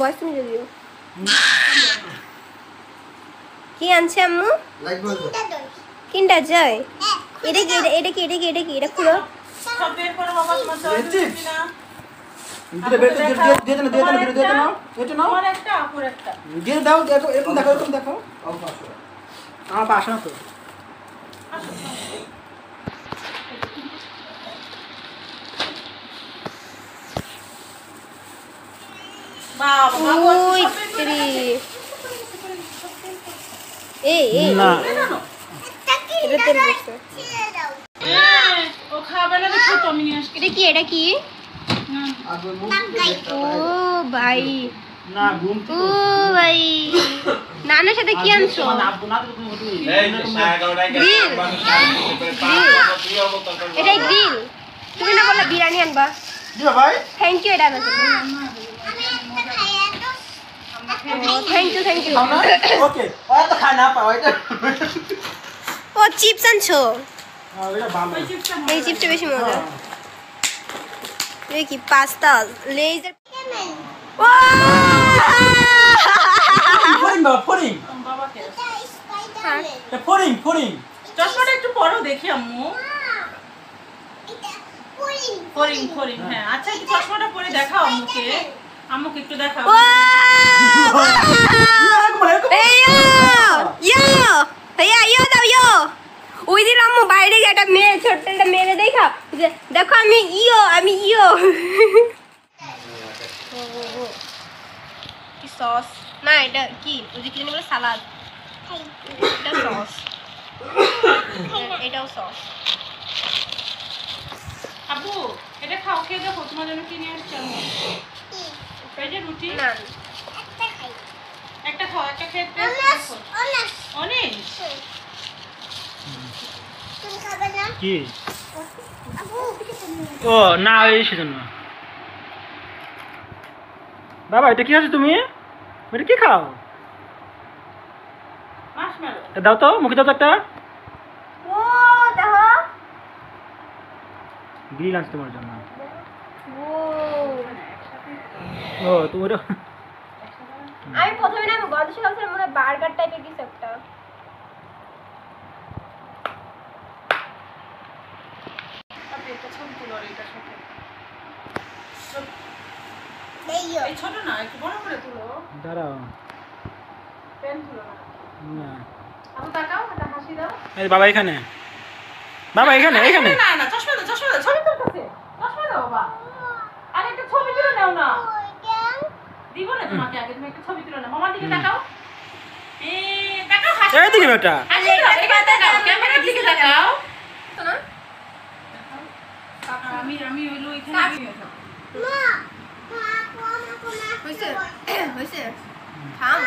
voice শুনে দিও কি আনছে আম্মু লাইক বলছো কিন্ডার জয় এটা কি এটা খুলো সব বের করো বাবা তোমার জয় দিবি না এটা বের দিয়ে নাও এটা নাও আর একটা আপুর একটা দিয়ে দাও দেখো এরকম দেখো আমার পাশে না তো বাবা ওই তেরি এই না এটা তেল বসে ও খাবে না দেখো তো আমি নিয়ে আসছি এটা কি ও ভাই না ঘুম ও ভাই নানার সাথে কি আনছো এটা গ্রিল তুমি না বললে বিরিয়ানি আনবা দিও ভাই থ্যাংক ইউ এটা আনার জন্য থ্যাংক ইউ ওকে ওই তো খানা পাও এটা ও চিপস আনছো এটা ভালো এই চিপসটা বেশি মজা এই কি পাস্তা লেজার ও ফড়িং বাবাকে ফড়িং চশমাটা একটু পরো দেখি আম্মু ফরিং হ্যাঁ আচ্ছা একটু চশমাটা পরে দেখাও আম্মুকে একটু দেখাও ইয়ো ওই দিন আম্মু বাইরে গিয়ে একটা মেয়ে ছোট্ট একটা মেয়ে দেখা দেখো আমি ইয়ো কি সস না এটা কি ওই যে কি জানি বলে সালাদ এটা সস এটাও সস আপু এটা খাও খেয়ে দেখো তোমার জন্য কি নিয়ে আসছি আমি এই যে রুটি না একটা খাও একটা খেয়ে দেখো অনেক কি ও না এই সেজন্য বাবা এটা কি আছে তুমি এটা কি খাও মাশমেলো দাও তো মুখে দাও তো একটা ও দেখো গ্রিল আনছে তোমার জন্য ও ও তো ওটা আমি প্রথমে না গন্ধ শুনছিলাম মনে হয় বার্গার টাইপের কিছু একটা আপনি একটা ছবি তুলো আর এটার সাথে এই ছোট না একটু বড় করে তুলো দাঁড়াও পেন তুলো না না আপু তাকাও একটা হাসি দাও এই বাবা এখানে না না চশমা দাও ছবি তোর কাছে চশমা দাও বাবা আর একটা ছবি তুলে নাও না দিব না তোমাকে আগে তুমি একটা ছবি তুলে নাও মামার দিকে তাকাও তাকাও হাসি এই দিকে বেটা হাসি দাও এবার তাকাও ক্যামেরার দিকে তাকাও তো না আমি হইলো এখানে আমি হয়েছে থাম